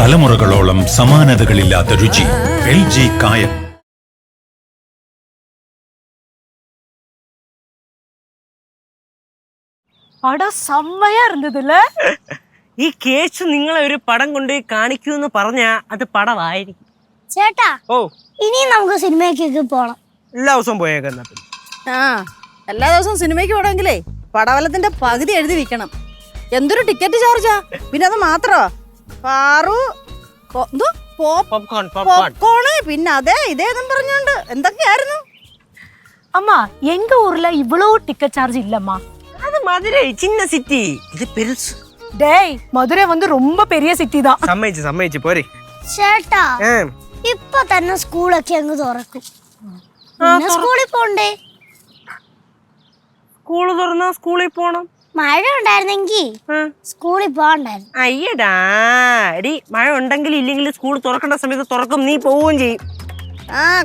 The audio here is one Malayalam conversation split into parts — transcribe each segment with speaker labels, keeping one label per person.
Speaker 1: തലമുറകളോളം സമാനതകളില്ലാത്ത രുചി. LG കായം.
Speaker 2: ഈ കേസ് നിങ്ങളെ ഒരു പടം കൊണ്ട് കാണിക്കൂന്ന് പറഞ്ഞാ അത് പടമായിരിക്കും.
Speaker 3: ചേട്ടാ,
Speaker 2: ഓ
Speaker 3: ഇനി നമുക്ക് സിനിമയ്ക്കൊക്കെ പോണം.
Speaker 2: എല്ലാ ദിവസവും പോയേക്കുന്ന
Speaker 4: എല്ലാ ദിവസവും സിനിമയ്ക്ക് പോകണമെങ്കിലേ പടവലത്തിന്റെ പകുതി എഴുതി വെക്കണം. എന്തൊരു ടിക്കറ്റ് ചാർജാ. പിന്നെ അത് മാത്രമാ പോപ്കോണ്, പിന്നെ അതെ ഇതേന്നും പറഞ്ഞോണ്ട് എന്തൊക്കെയായിരുന്നു.
Speaker 5: അമ്മ, എങ്ക ഊർല ഇവളോ ടിക്കറ്റ് ചാർജ് இல்லம்மா.
Speaker 2: அது மதுரை சின்ன சிட்டி, இது பெருசு.
Speaker 5: டேய், மதுரை வந்து ரொம்ப பெரிய சிட்டி தான்.
Speaker 2: സമ്മതിച്ചു പോരെ.
Speaker 3: ചേട്ടാ, ഇപ്പൊ തന്നെ സ്കൂളൊക്കെ അങ്ങ് തുറക്കും. പിന്നെ സ്കൂളിൽ പോണ്ടേ?
Speaker 2: സ്കൂള് തുറന്നാ സ്കൂളിൽ പോണം.
Speaker 3: മഴ ഉണ്ടായിരുന്നെങ്കി സ്കൂളിൽ പോകണ്ടായിരുന്നു.
Speaker 2: അയ്യടാ എടി, മഴ ഉണ്ടെങ്കിൽ ഇല്ലെങ്കിൽ സ്കൂൾ തുറക്കേണ്ട സമയത്ത് തുറക്കും, നീ പോവുകയും ചെയ്യും.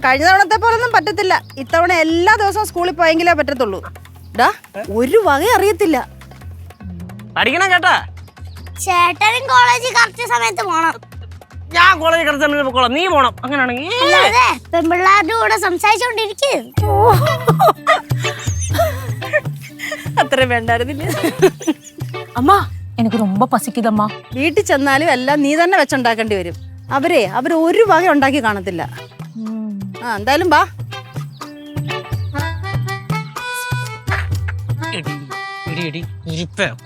Speaker 4: കഴിഞ്ഞ തവണത്തെ പോലൊന്നും പറ്റത്തില്ല. ഇത്തവണ എല്ലാ ദിവസവും സ്കൂളിൽ പോയെങ്കിലേ പറ്റത്തുള്ളൂ. ഒരു വക അറിയത്തില്ല.
Speaker 2: പഠിക്കണം കേട്ടാ.
Speaker 3: ചേട്ടനും കോളേജിൽ കറക്റ്റ് സമയത്ത് പോണം.
Speaker 2: ഞാൻ കോളേജിൽ കറക്റ്റ് സമയത്ത് പോക്കോളാം, നീ പോണം. അങ്ങനെയാണെങ്കിൽ
Speaker 3: പെൺപിള്ളേരുടെ കൂടെ സംസാരിച്ചോണ്ടിരിക്കും.
Speaker 4: അത്ര വേണ്ടായിരുന്നില്ല.
Speaker 5: അമ്മ, എനിക്ക് ரொம்ப പസിക്കുതമ്മ.
Speaker 4: വീട്ടിൽ ചെന്നാലും എല്ലാം നീ തന്നെ വെച്ചുണ്ടാക്കേണ്ടി വരും. അവർ ഒരു വക ഉണ്ടാക്കി കാണത്തില്ല. എന്തായാലും ബാ.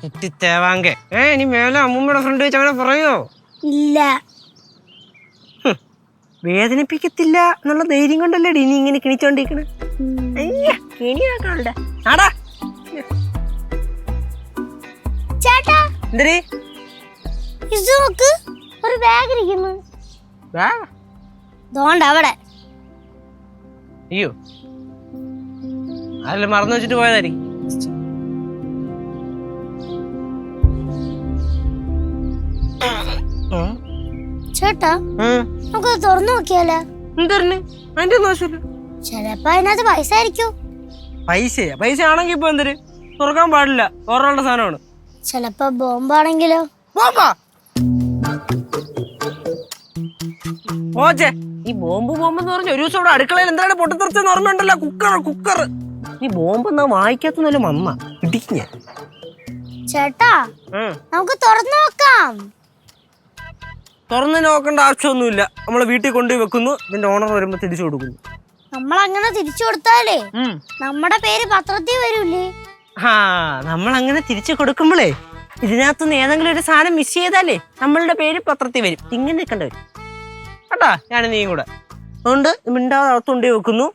Speaker 2: കുട്ടി തേവാങ്ക ഇനി മേലെ അമ്മൂമ്മയുടെ ഫ്രണ്ട് വെച്ച് അങ്ങനെ പറയോ?
Speaker 3: ഇല്ല,
Speaker 2: വേദനിപ്പിക്കത്തില്ല എന്നുള്ള ധൈര്യം കൊണ്ടല്ലേ ഇനി ഇങ്ങനെ കിണിച്ചോണ്ടിരിക്കണേ.
Speaker 3: ചേട്ടാ,
Speaker 2: എന്തേ
Speaker 3: ഇത് നോക്ക്, ഒരു ബാഗ് ഇരിക്കുന്നു. ദോണ്ട അവിടെ.
Speaker 2: അയ്യോ, അല്ല മറന്നു വെച്ചിട്ട് പോയതായിരിക്കും.
Speaker 3: ചേട്ടാ, നമുക്ക് തുറന്നു നോക്കിയാലോ?
Speaker 2: എന്തറിന്? അതിന്റെ ഒന്നും ആവശ്യമില്ല.
Speaker 3: ചിലപ്പോ അതിനകത്ത് പൈസ ആയിരിക്കും.
Speaker 2: പൈസ ആണെങ്കി ഇപ്പൊ എന്തര് തുറക്കാൻ പാടില്ല, വേറൊരാളുടെ സാധനമാണ്.
Speaker 3: ചിലപ്പോ ബോംബാണെങ്കിലോ?
Speaker 2: ഓച്ചേ, ഈ ബോംബെന്ന് പറഞ്ഞ ഒരു ദിവസം ഇവിടെ അടുക്കളയിൽ എന്താണ് പൊട്ടിത്തെറിച്ചെന്ന് ഓർമ്മയുണ്ടല്ലോ? കുക്കർ. ഈ ബോംബ് എന്നാ വായിക്കാത്തൊന്നുമല്ല മമ്മ ഇടിക്കും ഞാൻ.
Speaker 3: ചേട്ടാ, നമുക്ക് തുറന്നു നോക്കാം.
Speaker 2: തുറന്നു നോക്കേണ്ട ആവശ്യമൊന്നുമില്ല. നമ്മളെ വീട്ടിൽ കൊണ്ടുപോയി വെക്കുന്നു, ഇതിന്റെ ഓണർ വരുമ്പോ തിരിച്ചു കൊടുക്കുന്നു.
Speaker 3: നമ്മളങ്ങനെ തിരിച്ചു കൊടുത്താലേ നമ്മുടെ പേര് പത്രത്തിൽ വരൂലേ?
Speaker 2: നമ്മളങ്ങനെ തിരിച്ചു കൊടുക്കുമ്പോഴേ ഇതിനകത്തുനിന്ന് ഏതെങ്കിലും ഒരു സാധനം മിസ് ചെയ്താലേ നമ്മളുടെ പേര് പത്രത്തിൽ വരും. ഇങ്ങനെ നിൽക്കേണ്ടി വരും കേട്ടാ. ഞാൻ നീയും കൂടെ അതുകൊണ്ട് മിണ്ടാതെ അകത്തുകൊണ്ടുപോയി വെക്കുന്നു.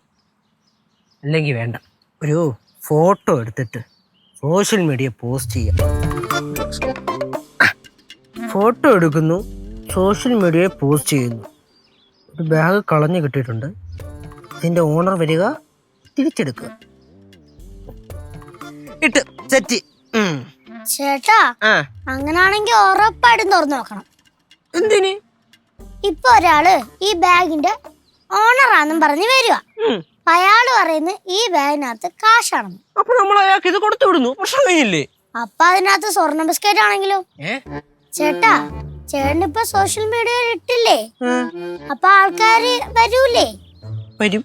Speaker 2: അല്ലെങ്കിൽ വേണ്ട, ഒരു ഫോട്ടോ എടുത്തിട്ട് സോഷ്യൽ മീഡിയ പോസ്റ്റ് ചെയ്യാം. ഫോട്ടോ എടുക്കുന്നു, സോഷ്യൽ മീഡിയയിൽ പോസ്റ്റ് ചെയ്യുന്നു. ഒരു ബാഗ് കളഞ്ഞു കിട്ടിയിട്ടുണ്ട്, ഇതിന്റെ ഓണർ വരിക, തിരിച്ചെടുക്കുക. ഇട്ട് സെറ്റ്.
Speaker 3: ചേട്ടാ, അങ്ങനാണെങ്കിൽ ഉറപ്പായിട്ടും തുറന്നു നോക്കണം.
Speaker 2: എന്തിന്?
Speaker 3: ഇപ്പൊ ഒരാള് ഈ ബാഗിന്റെ ഓണറാന്നും പറഞ്ഞ് വരിക. അയാള് പറയുന്നത് ഈ ബാഗിനകത്ത് കാശാണെന്ന്.
Speaker 2: അപ്പൊ നമ്മൾ അയാൾക്ക് ഇത് കൊടുത്തു വിടുന്നു, പ്രശ്നം കഴിഞ്ഞില്ലേ?
Speaker 3: അപ്പൊ അതിനകത്ത് സ്വർണ്ണ ബിസ്ക്കറ്റ് ആണെങ്കിലോ? ചേട്ടാ, ചേട്ടനിപ്പൊ സോഷ്യൽ മീഡിയയിൽ ഇട്ടില്ലേ, അപ്പൊ ആൾക്കാര് വരൂലേ?
Speaker 2: വരും.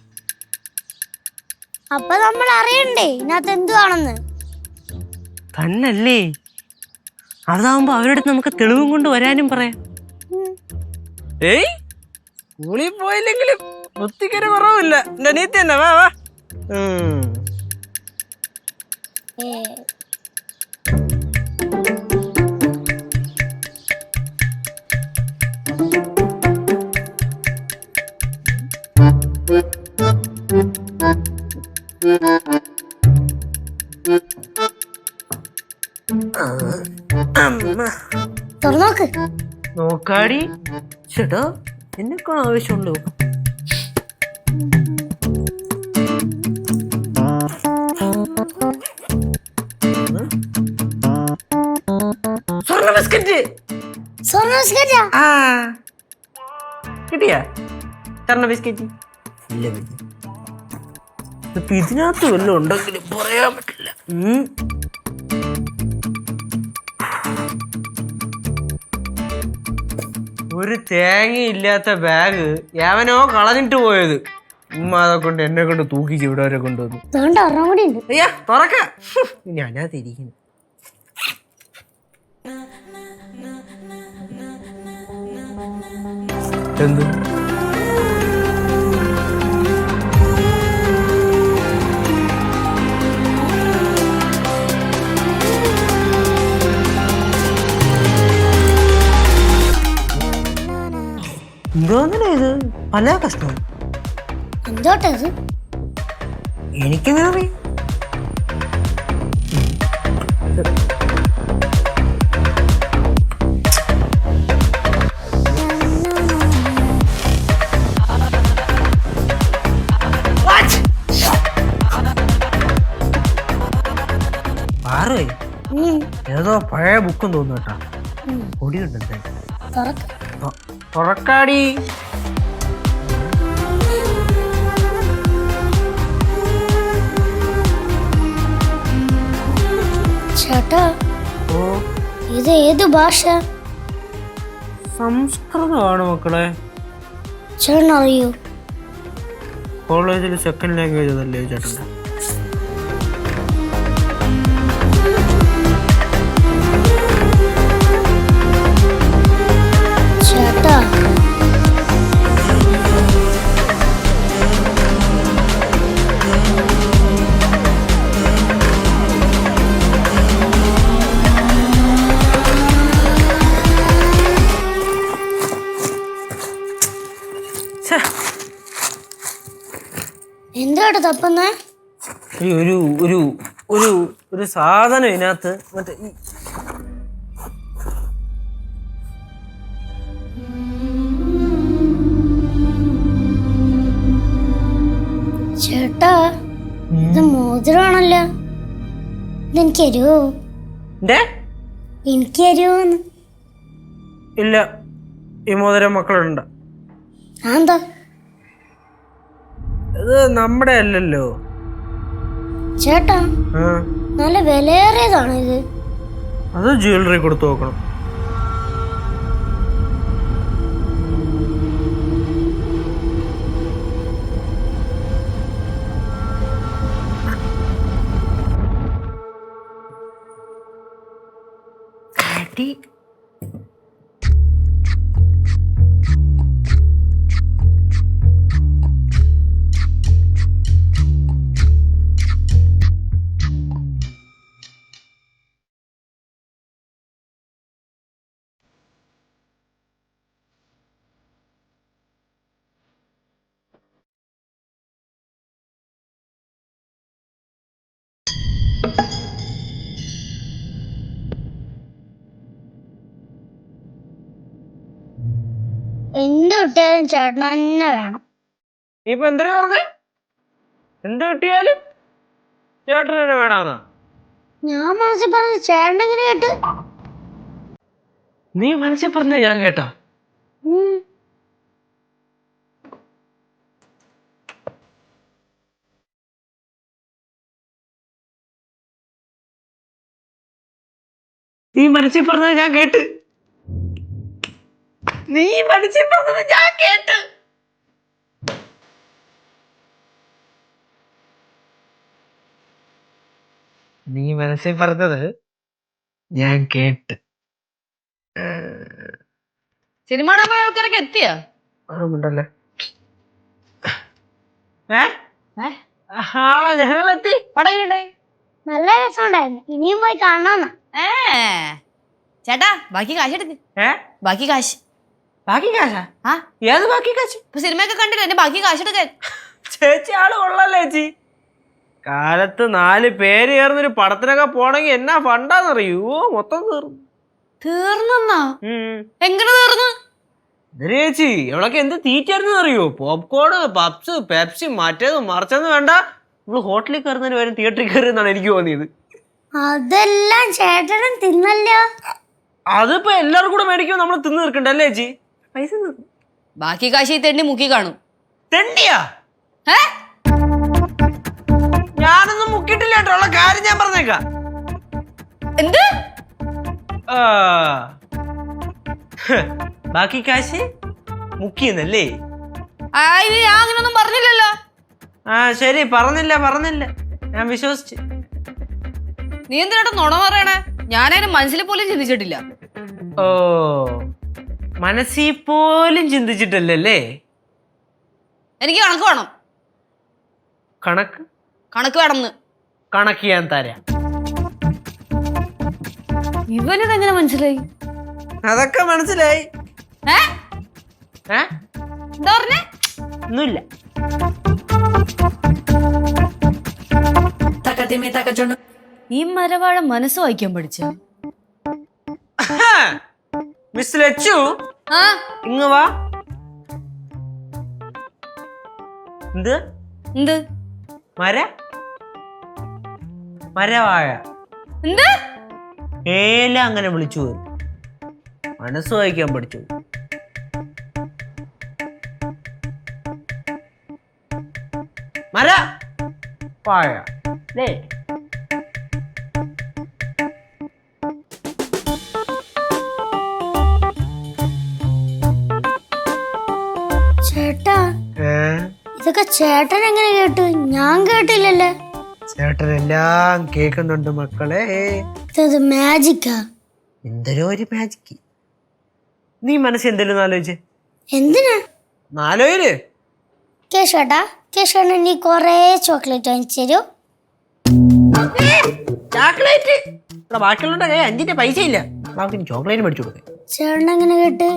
Speaker 3: അപ്പൊ നമ്മൾ അറിയണ്ടേ ഇതിനകത്ത് എന്തുവാണെന്ന്?
Speaker 2: തന്നല്ലേ, അതാവുമ്പോ അവരുടെ നമുക്ക് തെളിവും കൊണ്ട് വരാനും പറയാം. സ്കൂളിൽ പോയില്ലെങ്കിലും ബുദ്ധിക്കൊരു കുറവില്ല. എന്റെ അനിയത്തി തന്നെ. വാ.
Speaker 3: തുറന്നോക്ക്.
Speaker 2: നോക്കാടി. ചേട്ടാ, എന്നെക്കാണ് ആവശ്യമുള്ളൂ. സ്വർണ്ണ ബിസ്ക്കറ്റ്. കിട്ടിയാ സ്വർണ്ണ ബിസ്ക്കറ്റ്? ഇല്ല. ഇപ്പൊ ഇതിനകത്ത് വല്ലതും ഉണ്ടെങ്കിലും പറയാൻ പറ്റില്ല. ഒരു തേങ്ങയില്ലാത്ത ബാഗ് എവനോ കളഞ്ഞിട്ട് പോയത്. ഉമ്മ അതെ കൊണ്ട് എന്നെ കൊണ്ട് തൂക്കിച്ച് ഇവിടെ വരെ കൊണ്ടുവന്നു.
Speaker 3: ഒരെണ്ണം കൂടി ഉണ്ട്.
Speaker 2: അയ്യാ തുറക്ക. ഞാനാ തിരിക്കുന്നു. എന്ത് എന്തോന്നിനാ ഇത്? പല കഷ്ടം.
Speaker 3: എന്തോട്ടെ ഇത്?
Speaker 2: എനിക്കെങ്ങനെ അറിയാം? പാറേ ഏതോ പഴയ ബുക്കും തോന്നുന്നു കേട്ടാ. പൊടിയുണ്ട് എന്തായാലും. തുറക്കാടി.
Speaker 3: ചേട്ടാ
Speaker 2: ഓ
Speaker 3: ഇത് ഏത് ഭാഷ?
Speaker 2: സംസ്കൃതമാണ് മക്കളെ.
Speaker 3: ചേട്ടൻ അറിയോ?
Speaker 2: കോളേജിൽ സെക്കൻഡ് ലാംഗ്വേജ് അതല്ലേ ചേട്ടൻ്റെ?
Speaker 3: ചേട്ടാ എന്താ തപ്പുന്നേ?
Speaker 2: ഈ ഒരു ഒരു ഒരു ഒരു സാധനം ഇതിനകത്ത് മറ്റേ
Speaker 3: ചേട്ടാ ഇത് മോതിരമാണല്ലോ. ഇതെനിക്ക് അരുവോ? എനിക്ക് അരുവോന്ന്?
Speaker 2: ഇല്ല, ഈ മോതിരം മക്കളുണ്ട്.
Speaker 3: എന്താ
Speaker 2: ഇത് നമ്മുടെ അല്ലല്ലോ
Speaker 3: ചേട്ടാ. നല്ല വിലയേറിയതാണ് ഇത്.
Speaker 2: അത് ജ്വല്ലറി കൊടുത്തു നോക്കണം.
Speaker 3: എന്ത് കിട്ടിയാലും ചേട്ടൻ തന്നെ വേണം.
Speaker 2: ഇപ്പൊ എന്തിനാ പറഞ്ഞേ? എന്ത് കിട്ടിയാലും ചേട്ടൻ തന്നെ വേണമെന്നാ?
Speaker 3: ഞാൻ മനസ്സിൽ പറഞ്ഞ ചേട്ടൻ എങ്ങനെ കേട്ട്?
Speaker 2: നീ മനസ്സിൽ പറഞ്ഞ ഞാൻ കേട്ടാ? നീ മനസ്സിൽ പറഞ്ഞത് ഞാൻ കേട്ട്. നീ മനസ്സിൽ പറഞ്ഞത് ഞാൻ കേട്ട്. നീ മനസ്സിൽ പറഞ്ഞത് ഞാൻ കേട്ട്.
Speaker 4: സിനിമ ആൾക്കാരൊക്കെ എത്തിയ
Speaker 2: ഉണ്ടല്ലേ? ഞങ്ങളെത്തി.
Speaker 4: പടയിലുണ്ടായി.
Speaker 3: നല്ല രസമുണ്ടായിരുന്നു. ഇനിയും പോയി കാണാന്ന്.
Speaker 4: ചേട്ടാ ബാക്കി കാശ് എടുക്ക്. ബാക്കി കാശ്.
Speaker 2: ബാക്കി കാശാ? ഏത് ബാക്കി കാശ്?
Speaker 4: ഇപ്പൊ സിനിമയൊക്കെ കണ്ടില്ല, എന്റെ ബാക്കി കാശ് എടുക്കാൻ.
Speaker 2: ചേച്ചി ആള് കൊള്ളല്ലേ ചേച്ചി? കാലത്ത് 4 പേര് ചേർന്നൊരു പടത്തിനൊക്കെ പോണെങ്കി എന്നാ ഫണ്ടാന്നറിയോ? മൊത്തം തീർന്നു.
Speaker 4: തീർന്നാ? എങ്ങനെ തീർന്നു?
Speaker 2: ചേച്ചി ഇവളൊക്കെ എന്ത് തീറ്റായിരുന്നു അറിയോ? പോപ്കോണ്, പപ്സ്, പെപ്സി, മറ്റേത് മറിച്ചെന്ന് വേണ്ട. നമ്മള് ഹോട്ടലിൽ കയറുന്നതിന് വരെ തിയേറ്ററിൽ കയറിയെന്നാണ് എനിക്ക് തോന്നിയത്.
Speaker 3: അതെല്ലാം ചേട്ടനും തിന്നല്ലോ.
Speaker 2: അതിപ്പോ എല്ലാവരും കൂടെ മേടിക്കുമ്പോ നമ്മള് തിന്ന് തീർക്കണ്ടല്ലേ ചേച്ചി? പൈസ
Speaker 4: ബാക്കി കാശ് തെണ്ടി മുക്കി കാണും.
Speaker 2: തെണ്ടിയാ? ഞാനൊന്നും മുക്കിട്ടില്ല കേട്ടോ. ഉള്ള കാര്യം ഞാൻ പറഞ്ഞേക്കാം.
Speaker 4: എന്ത്?
Speaker 2: ബാക്കി കാശ് മുക്കിയെന്നല്ലേ?
Speaker 4: ഞാൻ അങ്ങനൊന്നും പറഞ്ഞില്ലല്ലോ.
Speaker 2: ആ ശരി, പറഞ്ഞില്ല, ഞാൻ വിശ്വസിച്ച്.
Speaker 4: നീ എന്തിനാ നുണ പറയണേ? ഞാനതിന് മനസ്സിൽ പോലും ചിന്തിച്ചിട്ടില്ല.
Speaker 2: ഓ, മനസ്സിൽ പോലും ചിന്തിച്ചിട്ടല്ലേ?
Speaker 4: എനിക്ക് കണക്ക് വേണം. കണക്ക് വേണമെന്ന്.
Speaker 2: കണക്ക് ഞാൻ തരാം.
Speaker 4: ഇവനിതെങ്ങനെ മനസ്സിലായി?
Speaker 2: അതൊക്കെ മനസ്സിലായി.
Speaker 4: എന്താ പറഞ്ഞേ?
Speaker 2: ഒന്നുമില്ല.
Speaker 4: ഈ മരവാഴ മനസ്സ് വായിക്കാൻ പഠിച്ച
Speaker 2: മിസ് ലച്ചു, ഇങ്ങ് വാ. എന്ത് മരവാഴ ഏല അങ്ങനെ വിളിച്ചു പോയി. മനസ്സ് വായിക്കാൻ പഠിച്ചു. വാഴ അല്ലേ?
Speaker 3: ചേട്ടാ, ഇതൊക്കെ ചേട്ടൻ എങ്ങനെ കേട്ടു? ഞാൻ കേട്ടില്ലല്ലേ.
Speaker 2: ചേട്ടൻ എല്ലാം കേൾക്കുന്നുണ്ട് മക്കളെ.
Speaker 3: ഇത് മാജിക്കാ.
Speaker 2: എന്തൊരു ഒരു മാജിക്ക്. നീ മനസ്സ് എന്തെങ്കിലും ആലോചിച്ച്?
Speaker 3: എന്തിനാ
Speaker 2: നാലോയില്?
Speaker 3: കേശേട്ടാ നീ കൊറേ ചോക്ലേറ്റ് വാങ്ങിച്ചു തരൂ.
Speaker 2: ചോക്ലേറ്റ് ബാക്കിയുള്ള കൈ 5 പൈസ ഇല്ല. ബാക്കി ചോക്ലേറ്റ് മേടിച്ചു കൊടുക്കേ.
Speaker 3: ചേട്ടൻ എങ്ങനെ കേട്ട്?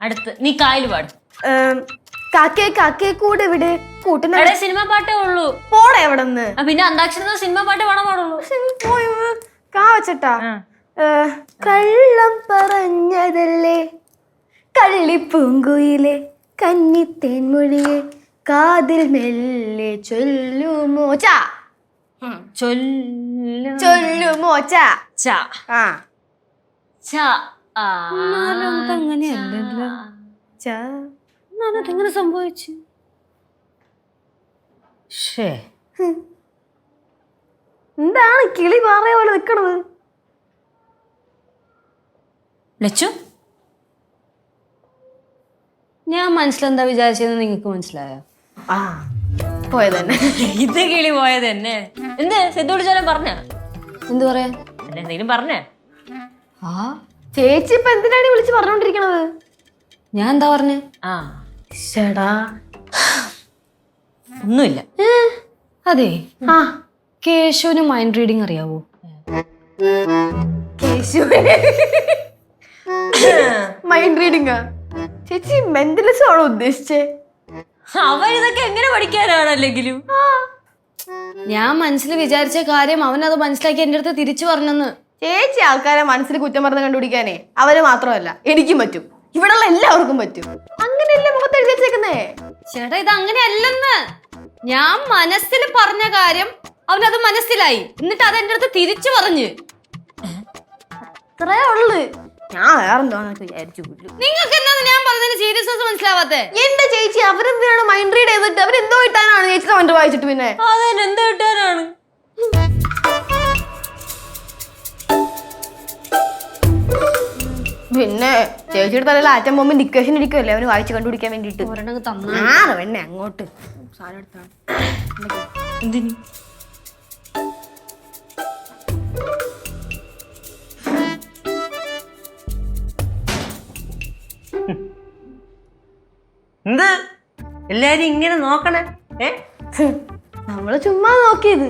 Speaker 6: അടുത്ത് നീ കായല് പാടും.
Speaker 5: കാക്കേ കൂടെ ഇവിടെ കൂട്ടുന്ന
Speaker 6: സിനിമ പാട്ടേ ഉള്ളൂ.
Speaker 5: പോടെ എവിടെന്ന്?
Speaker 6: പിന്നെ അന്താക്ഷരി സിനിമ പാട്ട് പാടാൻ പാടുള്ളൂ.
Speaker 5: കാവച്ചട്ടാ, കള്ളം പറഞ്ഞതല്ലേ കള്ളിപ്പൂങ്കുയിലെ കന്നിത്തേൻമൊഴിയെ കാതിൽ മെല്ലെ ചൊല്ലുമോ ചൊല്ലുമോ
Speaker 4: അങ്ങനെയല്ലല്ലോ. അതെങ്ങനെ സംഭവിച്ചു?
Speaker 5: എന്താണ് കിളി പാറയ പോലെ നിക്കണത്?
Speaker 6: ലച്ചു, ഞാൻ മനസ്സിലെന്താ വിചാരിച്ചതെന്ന് നിങ്ങക്ക് മനസ്സിലായോ?
Speaker 5: പോയതന്നെ.
Speaker 6: ഇത് കിളി പോയത് തന്നെ. എന്ത് സിദ്ധു വിളിച്ചാലും പറഞ്ഞ? എന്ത് പറയാ? എന്തെങ്കിലും പറഞ്ഞ?
Speaker 5: ചേച്ചി ഇപ്പൊ എന്തിനാണ് വിളിച്ച് പറഞ്ഞോണ്ടിരിക്കണത്?
Speaker 6: ഞാൻ എന്താ പറഞ്ഞ? ഒന്നുമില്ല. അതെ, കേശുവിന് മൈൻഡ് റീഡിങ് അറിയാവോ?
Speaker 5: Mind reading? ചേച്ചി മെന്റലിസം ആണോ ഉദ്ദേശിച്ചേ?
Speaker 6: അവൻ ഇതൊക്കെ എങ്ങനെ പഠിക്കാനാണല്ലെങ്കിലും. ഞാൻ മനസ്സിൽ വിചാരിച്ച കാര്യം അവനത് മനസ്സിലാക്കി എന്റെ അടുത്ത് തിരിച്ചു പറഞ്ഞെന്ന്.
Speaker 5: ചേച്ചി ആൾക്കാരെ മനസ്സിൽ കുറ്റം പറഞ്ഞ് കണ്ടുപിടിക്കാനേ അവര് മാത്രമല്ല എനിക്കും പറ്റും. ഇവിടെയുള്ള എല്ലാവർക്കും പറ്റും. അങ്ങനെയല്ലേ മുഖത്ത് എഴുതി വെച്ചേക്കുന്നേ?
Speaker 6: ചേട്ടാ, ഇത് അങ്ങനെയല്ലെന്ന്. ഞാൻ മനസ്സിൽ പറഞ്ഞ കാര്യം അവനത് മനസ്സിലായി. എന്നിട്ട് അത് എന്റെ അടുത്ത് തിരിച്ചു പറഞ്ഞു.
Speaker 5: അത്രേ ഉള്ളു. ഞാൻ വേറെന്തോന്നൊക്കെ വിചാരിച്ചു.
Speaker 6: നിങ്ങൾക്ക് എന്താണ് ഞാൻ പറഞ്ഞതിന് സീരിയസ്നെസ് മനസ്സിലാവാത്തെ?
Speaker 5: എന്റെ ചേച്ചി അവരെന്തിനാണ് മൈൻഡ് റീഡ് ചെയ്തിട്ട് അവരെന്തോ കിട്ടാനാണ് ചേച്ചി കമന്റ് വായിച്ചിട്ട്? പിന്നെ
Speaker 6: അതെന്ത് കിട്ടാനാണ്?
Speaker 5: പിന്നെ ചേച്ചിയുടെ തലയിൽ ആറ്റം ബോംബ് ഡിക്കേഷൻ ഇരിക്കുമല്ലേ അവന് വായിച്ച് കണ്ടുപിടിക്കാൻ വേണ്ടിട്ട്. വെണ്ണ അങ്ങോട്ട് സാധനം എടുത്താണ്.
Speaker 6: എന്തിന്?
Speaker 2: എന്ത് എല്ലാരും ഇങ്ങനെ നോക്കണേ?
Speaker 5: നമ്മള് ചുമ്മാ നോക്കിയത്.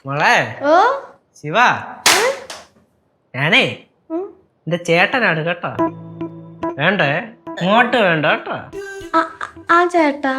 Speaker 2: മോളെ ശിവ, ഞാനേ എന്റെ ചേട്ടനാണ് കേട്ടോ. വേണ്ടേ? ഇങ്ങോട്ട് വേണ്ട കേട്ടോ.
Speaker 5: ആ ചേട്ടാ,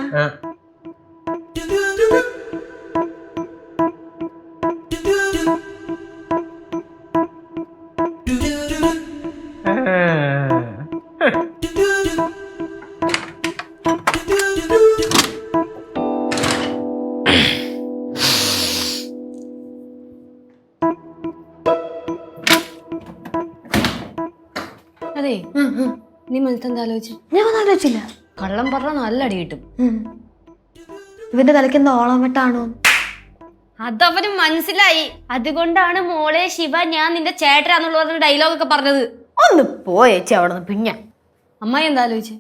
Speaker 6: അതെ നീ മനസ്സെന്താ ആലോചിച്ചു?
Speaker 5: ഞാൻ ഒന്നും ആലോചിച്ചില്ല.
Speaker 6: കള്ളം പറഞ്ഞ നല്ല അടി കിട്ടും.
Speaker 5: ഇവന്റെ തലയ്ക്ക് എന്താ ഓളം വെട്ടാണോ?
Speaker 6: അതവന് മനസ്സിലായി. അതുകൊണ്ടാണ് മോളെ ശിവ ഞാൻ നിന്റെ ചേട്ടനാന്നുള്ള പറഞ്ഞ ഡയലോഗൊക്കെ പറഞ്ഞത്.
Speaker 5: ഒന്ന് പോയേച്ചി അവിടെ നിന്ന്. പിന്നെ
Speaker 6: അമ്മായി എന്താ ആലോചിച്ച്?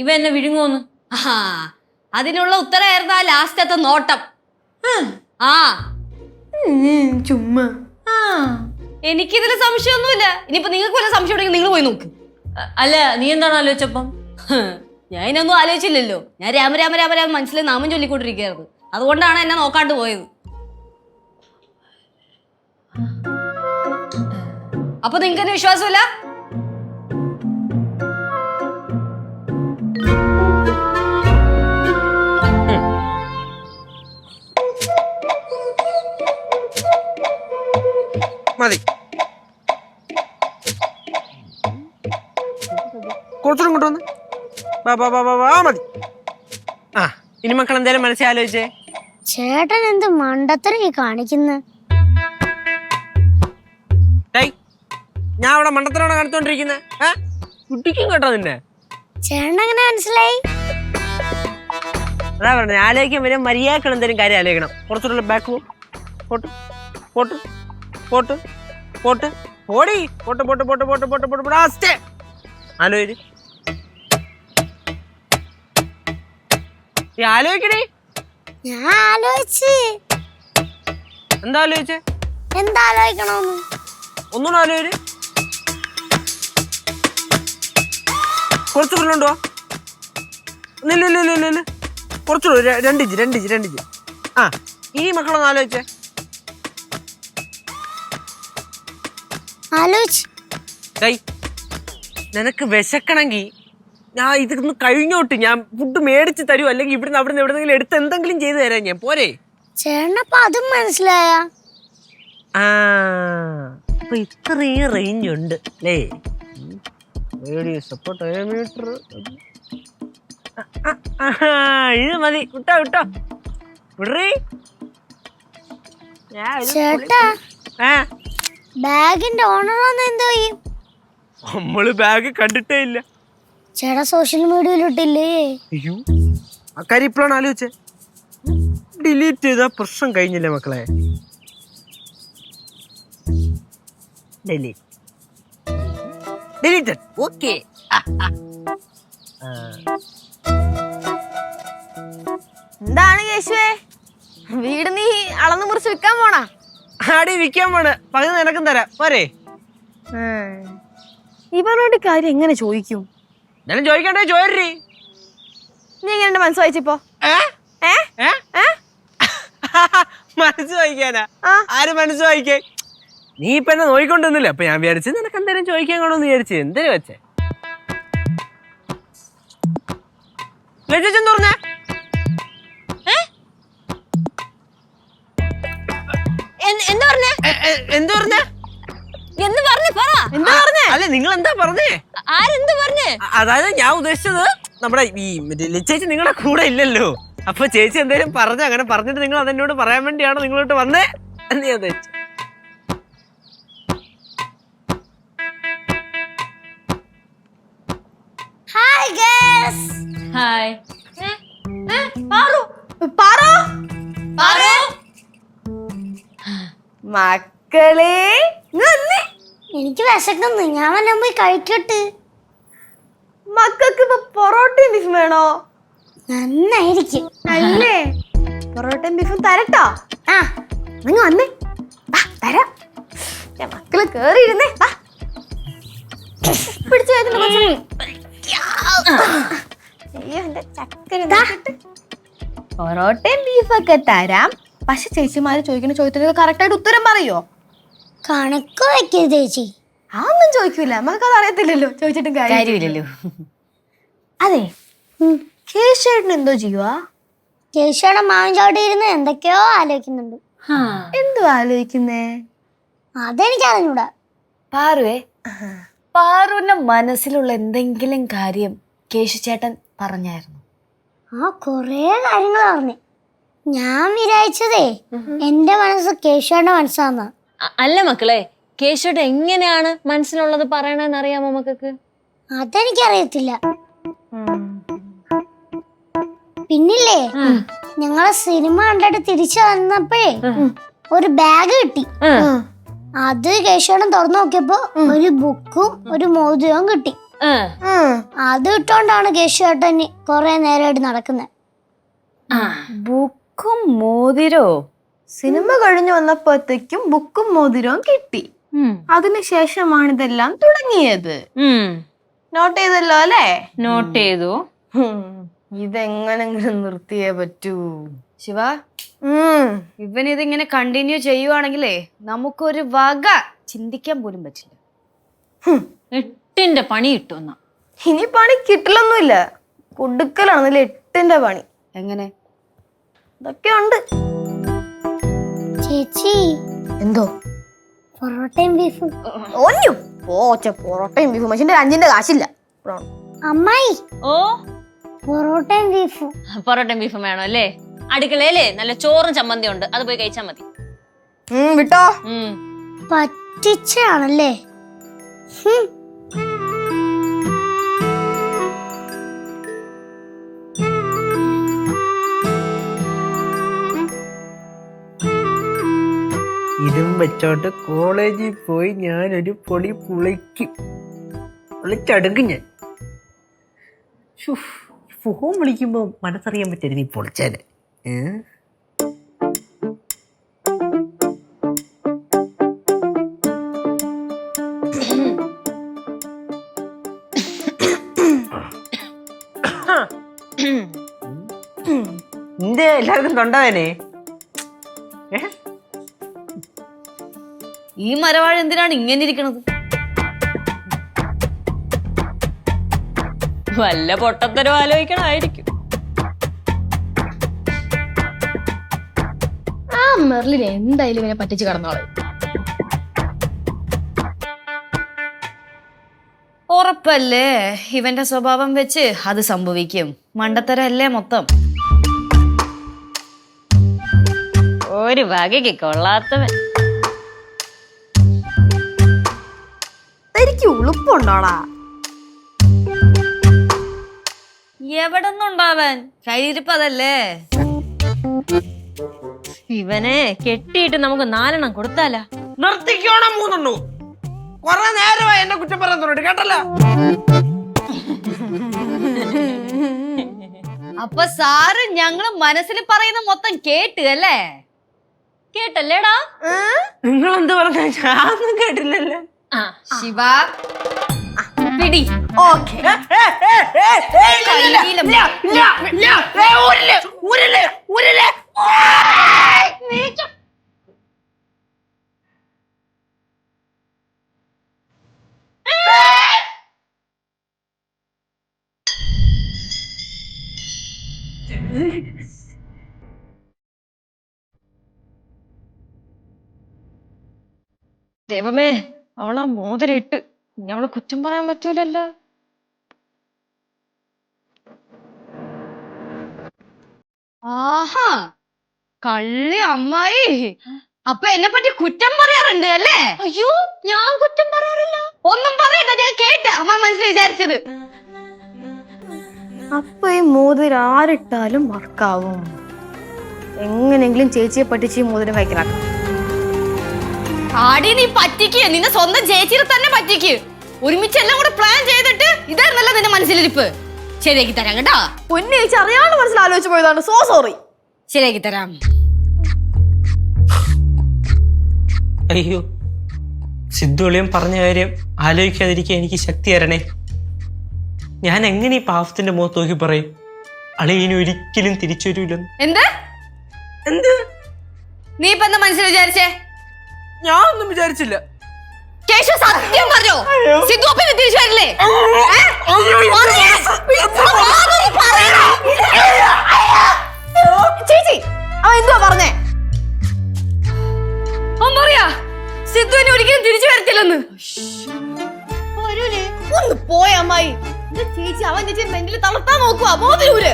Speaker 6: ഇവ എന്നെ വിഴുങ്ങോന്ന്. ആ അതിനുള്ള ഉത്തരമായിരുന്നു ആ ലാസ്റ്റത്തെ നോട്ടം. ആ
Speaker 5: ചുമ്മാ.
Speaker 6: എനിക്കിതിൽ സംശയമൊന്നുമില്ല. ഇനിയിപ്പോ നിങ്ങൾക്ക് വല്ല സംശയം ഉണ്ടെങ്കിൽ നിങ്ങൾ പോയി നോക്ക്. അല്ല നീ എന്താണ് ആലോചിച്ചപ്പം? ഞാൻ ഇതിനൊന്നും ആലോചിച്ചില്ലല്ലോ. ഞാൻ രാമ മനസ്സിൽ നാമം ചൊല്ലിക്കൊണ്ടിരിക്കുകയായിരുന്നു. അതുകൊണ്ടാണ് എന്നെ നോക്കാണ്ട് പോയത്. അപ്പൊ നിങ്ങൾക്ക് എന്നെ വിശ്വാസമില്ല?
Speaker 2: മതി, കുറച്ചുകൂടെ ഇങ്ങോട്ട് വന്ന് മതി. ആ ഇനി മക്കൾ എന്തായാലും മനസ്സിൽ ആലോചിച്ചേ.
Speaker 3: ചേട്ടൻ എന്ത് മണ്ടത്തരം ഈ കാണിക്കുന്നത്?
Speaker 2: ഞാൻ അവിടെ മണ്ടത്തരാണ് കാണിച്ചോണ്ടിരിക്കുന്നത്. കുട്ടിക്കും കേട്ടോ നിന്നെ.
Speaker 3: ചേട്ടൻ എങ്ങനെ മനസ്സിലായി?
Speaker 2: അതാ പറഞ്ഞത്, ആലോചിക്കാൻ വരും മര്യാദകൾ എന്തെങ്കിലും കാര്യം ആലോചിക്കണം. കുറച്ചുകൂടെ ബാക്ക് പോട്ട് പോട്ട് പോട്ട് പോട്ട് പോടി പോട്ട് പോട്ട് പോട്ട് പോട്ട് പോട്ട് പോട്ട് പോട്ട് സ്റ്റേ ആലോചിച്ച് ആലോചിക്കണേ.
Speaker 3: ഞാൻ ആലോചിച്ച്.
Speaker 2: എന്താ ആലോചിച്ചേ?
Speaker 3: എന്താ ആലോചിക്കണോന്ന്?
Speaker 2: ഒന്നുകൂടെ ആലോചിച്ച്. കുറച്ചുകൂടെ ഉണ്ടോ? ഇല്ല കുറച്ചുകൂടെ, രണ്ടിഞ്ച്. ആ ഇനി മക്കളൊന്ന് ആലോചിച്ചേ. നിനക്ക് വിശക്കണമെങ്കിൽ ഞാൻ ഇതൊന്ന് കഴിഞ്ഞോട്ട് ഞാൻ ഫുഡ് മേടിച്ച് തരൂ, അല്ലെങ്കിൽ ഇവിടുന്ന് അവിടുന്ന് എവിടെന്നെങ്കിലും എടുത്ത് എന്തെങ്കിലും ചെയ്തു തരാം ഞാൻ. പോരെ?
Speaker 3: ചേട്ടനപ്പ അതും മനസ്സിലായ?
Speaker 2: അപ്പൊ ഇത്രയും റേഞ്ച് ഉണ്ട് അല്ലേ? ഇത് മതി. വിട്ടോ
Speaker 3: ചേട്ടാ, ബാഗിന്റെ ഓണറാന്ന് എന്തോ ചെയ്യും?
Speaker 2: നമ്മള് ബാഗ് കണ്ടിട്ടേ ഇല്ല.
Speaker 3: ചേട്ടാ സോഷ്യൽ മീഡിയയിലിട്ടില്ലേ?
Speaker 2: അയ്യോ, അക്കാര്യം ഇപ്പോഴാണ് ആലോചിച്ചേ. ഡിലീറ്റ് ചെയ്ത പ്രശ്നം കഴിഞ്ഞില്ലേ മക്കളെ? ഡിലീറ്റഡ്. ഓക്കെ.
Speaker 5: എന്താണ് കേശുവേ, വീട് നീ അളന്നു മുറിച്ച് വിൽക്കാൻ പോണാ?
Speaker 2: ആടി വിൽക്കാൻ പോണ്. പകുതി നിനക്കും തരാം. പോരെ?
Speaker 5: ഇവരോട് കാര്യം എങ്ങനെ ചോദിക്കും?
Speaker 2: എന്നാലും ചോദിക്കണ്ടേ? ചോരി.
Speaker 5: നീ എങ്ങനെ മനസ്സ് വായിച്ചിപ്പോ?
Speaker 2: മനസ്സ് വായിക്കാനാ? ആര് മനസ്സ് വായിക്കേ? നീ ഇപ്പൊ എന്നെ നോയിക്കൊണ്ടിരുന്നില്ല. അപ്പൊ ഞാൻ വിചാരിച്ചു നിനക്ക് എന്തായാലും ചോദിക്കാൻ കാണുമെന്ന് വിചാരിച്ചു. എന്തിനു വെച്ചേ? ലജ്ജെന്ന് പറഞ്ഞേ? അല്ല നിങ്ങൾ എന്താ പറഞ്ഞേ? അതായത് ഞാൻ ഉദ്ദേശിച്ചത് നമ്മുടെ ഈ ചേച്ചി നിങ്ങളുടെ കൂടെ ഇല്ലല്ലോ. അപ്പൊ ചേച്ചി എന്തേലും പറഞ്ഞു, അങ്ങനെ പറഞ്ഞിട്ട് നിങ്ങൾ അതെന്നോട് പറയാൻ വേണ്ടിയാണോ നിങ്ങളോട്ട് വന്നേ എന്ന് ഞാൻ ഉദ്ദേശിച്ചു.
Speaker 3: Hi girls.
Speaker 6: ഹായ്.
Speaker 5: മക്കളെ
Speaker 3: എനിക്ക് വിശക്കുന്നു, ഞാൻ വല്ലതും പോയി കഴിക്കട്ടെ.
Speaker 5: മക്കൾക്ക് ഇപ്പൊ പൊറോട്ടയും ബീഫും വേണോ?
Speaker 3: നന്നായിരിക്കും
Speaker 5: അല്ലേ? പൊറോട്ടയും ബീഫും തരട്ടോ?
Speaker 3: ആ
Speaker 5: നിങ്ങൾ വന്നേ, തരാം. മക്കള് കേറിയിരുന്നേ. പിടിച്ചു പൊറോട്ടയും ബീഫൊക്കെ തരാം. പക്ഷെ ചേച്ചിമാര് ചോദിക്കുന്ന ചോദ്യത്തിന് കറക്റ്റായിട്ട് ഉത്തരം പറയോ?
Speaker 3: കണക്ക് വെക്കരുത് ചേച്ചി.
Speaker 5: അതൊന്നും ചോദിക്കൂല, നമുക്കത് അറിയത്തില്ലല്ലോ, ചോദിച്ചിട്ടും കാര്യമില്ലല്ലോ. അതെ, കേശേട്ടൻ എന്തോ ചെയ്യുവാ?
Speaker 3: കേശയുടെ മാവൻ ചവിട്ടി ഇരുന്ന് എന്തൊക്കെയോ ആലോചിക്കുന്നുണ്ട്.
Speaker 5: എന്തോ ആലോചിക്കുന്നേ?
Speaker 3: അതെനിക്ക് അറിഞ്ഞൂടാ.
Speaker 6: പാറുവേ, പാറുവിന്റെ മനസ്സിലുള്ള എന്തെങ്കിലും കാര്യം കേശുചേട്ടൻ പറഞ്ഞായിരുന്നു?
Speaker 3: ആ കൊറേ കാര്യങ്ങൾ പറഞ്ഞു. ഞാൻ വിചാരിച്ചതേ എന്റെ മനസ്സ് കേശയുടെ മനസ്സാന്നാ.
Speaker 6: അല്ല മക്കളെ, കേശുട്ട് എങ്ങനെയാണ് മനസ്സിലുള്ളത് പറയണെന്ന് അറിയാമോ മക്കൾക്ക്?
Speaker 3: അതെനിക്കറിയത്തില്ല. പിന്നില്ലേ, ഞങ്ങളെ സിനിമ കണ്ടിട്ട് തിരിച്ചു വന്നപ്പോഴേ ഒരു ബാഗ് കിട്ടി. അത് കേശവൻ തുറന്നു നോക്കിയപ്പോ ഒരു ബുക്കും ഒരു മോതിരവും കിട്ടി. അത് ഇട്ടോണ്ടാണ് കേശവേട്ടൻ കൊറേ നേരമായിട്ട് നടക്കുന്നത്.
Speaker 5: ബുക്കും മോതിരോ? സിനിമ കഴിഞ്ഞു വന്നപ്പോഴത്തേക്കും ബുക്കും മോതിരവും കിട്ടി. അതിനുശേഷമാണ് ഇതെല്ലാം തുടങ്ങിയത്. നോട്ട് ചെയ്തല്ലോ അല്ലേ?
Speaker 6: നോട്ട് ചെയ്തു.
Speaker 5: ഇതെങ്ങനെങ്കിലും നിർത്തിയേ പറ്റൂ.
Speaker 6: ശിവ, ഇവൻ ഇതിങ്ങനെ കണ്ടിന്യൂ ചെയ്യുവാണെങ്കിലേ നമുക്കൊരു വക ചിന്തിക്കാൻ പോലും പറ്റില്ല. 8ന്റെ പണി കിട്ടുന്ന.
Speaker 5: ഇനി പണി കിട്ടില്ലൊന്നുമില്ല, കൊടുക്കലാണെന്നില്ല 8ന്റെ പണി.
Speaker 6: എങ്ങനെ?
Speaker 5: ഇതൊക്കെ ഉണ്ട്.
Speaker 3: ചേച്ചി,
Speaker 5: എന്തോ?
Speaker 3: പൊറോട്ടയും ബീഫും.
Speaker 5: പൊറോട്ടയും ബീഫും. മനുഷ്യന്റെ 5ന്റെ കാശില്ല.
Speaker 3: അമ്മായി,
Speaker 6: ഓ,
Speaker 3: പൊറോട്ടയും ബീഫും.
Speaker 6: പൊറോട്ടയും ബീഫും വേണോ അല്ലേ? അടുക്കളയിലേ നല്ല ചോറും ചമ്മന്തി ഉണ്ട്, അത് പോയി കഴിച്ചാ മതി.
Speaker 5: വിട്ടോ.
Speaker 3: പറ്റിച്ചാണല്ലേ?
Speaker 2: ഇതും വെച്ചോണ്ട് കോളേജിൽ പോയി ഞാനൊരു പൊടി പൊളിച്ചടുക്കും ഞാൻ. ഫോൺ വിളിക്കുമ്പോ മനസ്സറിയാൻ പറ്റരുത് നീ പൊളിച്ചാല്. നിന്റെ എല്ലാവർക്കും തൊണ്ടവേനെ?
Speaker 6: ഈ മരവാഴ എന്തിനാണ് ഇങ്ങനെ ഇരിക്കണത്? വല്ല പൊട്ടത്തരം ആലോചിക്കണായിരിക്കും.
Speaker 5: ആ മെർലിനെ എന്തായാലും ഇവനെ പറ്റിച്ച് കടന്നോളെ.
Speaker 6: ഉറപ്പല്ലേ ഇവന്റെ സ്വഭാവം വെച്ച് അത് സംഭവിക്കും. മണ്ടത്തരല്ലേ മൊത്തം. ഒരു വകയ്ക്ക് കൊള്ളാത്തവൻ.
Speaker 5: എനിക്ക് ഉളുപ്പുണ്ടോടാ?
Speaker 6: എവിടെന്നുണ്ടാവാൻ, കയ്യിരിപ്പതല്ലേ. ഇവനെ കെട്ടിയിട്ട് നമുക്ക് 4 കൊടുത്താലാ?
Speaker 2: നിർത്തിക്കോണം 3. കൊറേ നേരമായി എന്നെ കുറ്റം പറയാൻ തുടങ്ങി കേട്ടല്ലോ.
Speaker 6: അപ്പൊ സാറ് ഞങ്ങള് മനസ്സിൽ പറയുന്ന മൊത്തം കേട്ട് അല്ലേ? കേട്ടല്ലേടാ?
Speaker 2: നിങ്ങൾ എന്ത് പറഞ്ഞ ഞാനൊന്നും കേട്ടില്ലല്ലോ.
Speaker 6: ശിവ, പിടി.
Speaker 5: ഓക്കേ.
Speaker 6: ദൈവമേ, അവളാ മോതിരയിട്ട് അവളെ കുറ്റം പറയാൻ പറ്റൂലല്ലോ. ആഹാ, കള്ളി അമ്മായി. അപ്പൊ എന്നെ പറ്റി കുറ്റം പറയാറുണ്ട് അല്ലേ? അയ്യോ, ഞാൻ കുറ്റം പറയാറില്ല. ഒന്നും പറയണ്ട, ഞാൻ കേട്ട അമ്മ മനസ്സിൽ വിചാരിച്ചത്.
Speaker 5: അപ്പൊ ഈ മോതിരം ആരിട്ടാലും വർക്കാവും. എങ്ങനെങ്കിലും ചേച്ചിയെ പറ്റിച്ച് ഈ മോതിരം കൈക്കലാക്കാം.
Speaker 6: ആടി, നീ പറ്റിക്ക്. നിന്നെ സ്വന്തം ചേച്ചിയെ തന്നെ പറ്റിക്ക്. ഒരുമിച്ച് എല്ലാം കൂടെ പ്ലാൻ ചെയ്തിട്ട് ഇതായിരുന്നല്ല നിന്റെ മനസ്സിലിരിപ്പ്. ശരിയാക്കി തരാം കേട്ടാ.
Speaker 5: പൊന്നെ ചേച്ചി അറിയാണ്ട് മനസ്സിൽ ആലോചിച്ച് പോയതാണ്. So sorry.
Speaker 6: ശരിയാക്കി തരാം.
Speaker 2: അയ്യോ, സിദ്ധുളിയും പറഞ്ഞ കാര്യം ആലോചിക്കാതിരിക്കാൻ എനിക്ക് ശക്തി തരണേ. ഞാൻ എങ്ങനെ ഈ പാവത്തിന്റെ മുഖത്ത് നോക്കി പറയും അളിയന് ഒരിക്കലും തിരിച്ചു വരൂലെന്ന്?
Speaker 6: എന്ത്
Speaker 2: എന്ത്?
Speaker 6: നീ ഇപ്പൊ എന്താ മനസ്സിൽ വിചാരിച്ചേ?
Speaker 2: ഞാൻ ഒന്നും വിചാരിച്ചില്ല.
Speaker 6: കേശു സത്യം പറഞ്ഞോ? സിദ്ധു അപ്പൊ തിരിച്ചു വരില്ലേ?
Speaker 5: ചേച്ചി അവൻ എന്തുവാ പറഞ്ഞേ?
Speaker 6: അവൻ പറയാ സിദ്ധുവിനെ ഒരിക്കലും തിരിച്ചു വരത്തില്ലെന്ന്.
Speaker 5: ഒന്ന് പോയ അമ്മായി. ചേച്ചി അവൻ ചേച്ചി മെന്റിൽ തളർത്താൻ നോക്കുവാ. മോതിരൂര്.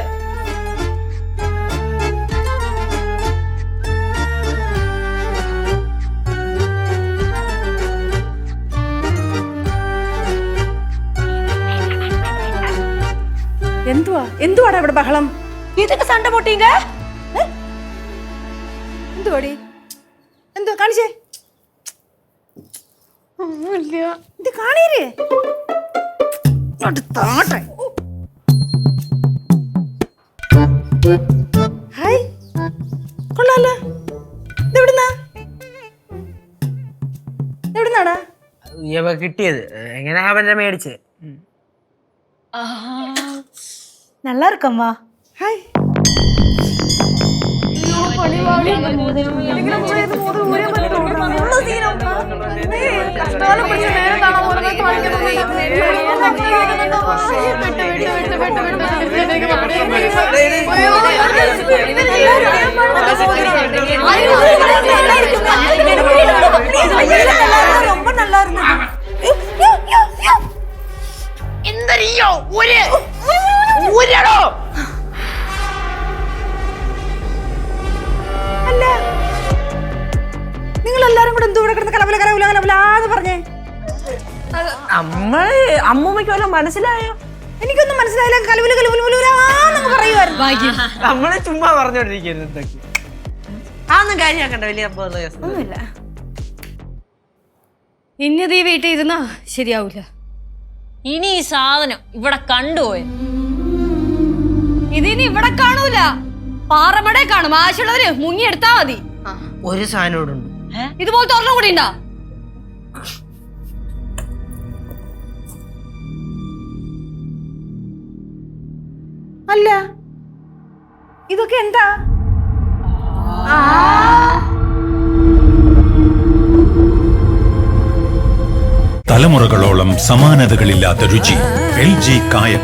Speaker 4: എന്തുവാടാ ഇവിടെ ബഹളം?
Speaker 2: ഇതൊക്കെ സണ്ട പൊട്ടീങ്ക
Speaker 4: എന്തുവാടി? എന്തുവാ കാണിച്ചേ? ഇത് കാണീരേ ഹായ്, കൊള്ളാലോ. എവിടുന്നാടാ?
Speaker 2: കിട്ടിയത് എങ്ങനെ അവന്റെ മേടിച്ച്
Speaker 4: நல்லா இருக்கம்மா. ഹായ്.
Speaker 2: ரொம்ப நல்லா இருந்தது. എന്തറിയോ
Speaker 4: അല്ല, നിങ്ങൾ എല്ലാരും കൂടെ എന്തോ ഇവിടെ കിടന്ന് കലവല കലവല കലവലാന്ന് പറഞ്ഞേ?
Speaker 2: അമ്മൂമ്മയ്ക്ക് വല്ലതും മനസ്സിലായോ?
Speaker 4: എനിക്കൊന്നും മനസ്സിലായില്ല. കലവല കലവലാന്ന് പറയുമായിരുന്നു.
Speaker 2: നമ്മള് ചുമ്മാ പറഞ്ഞോണ്ടിരിക്കുന്നു. എന്തൊക്കെ അതൊന്നും കാര്യമാക്കണ്ട. വലിയ ഒന്നുമില്ല.
Speaker 6: ഇന്നത് ഈ വീട്ടിൽ ഇരുന്നാ ശരിയാവൂല. ഇനി ഈ സാധനം ഇവിടെ കണ്ടുപോയി ഇതിനി ഇവിടെ കാണൂല, പാറമടേ കാണും. ആവശ്യമുള്ളവര് മുങ്ങിയെടുത്താ മതി.
Speaker 2: ഒരു സാധനോടുണ്ട്.
Speaker 6: ഇതുപോലത്തെ ഒരെണ്ണം കൂടി ഉണ്ടാ?
Speaker 4: അല്ല, ഇതൊക്കെ എന്താ?
Speaker 1: തലമുറകളോളം സമാനതകളില്ലാത്ത രുചി. LG കായം.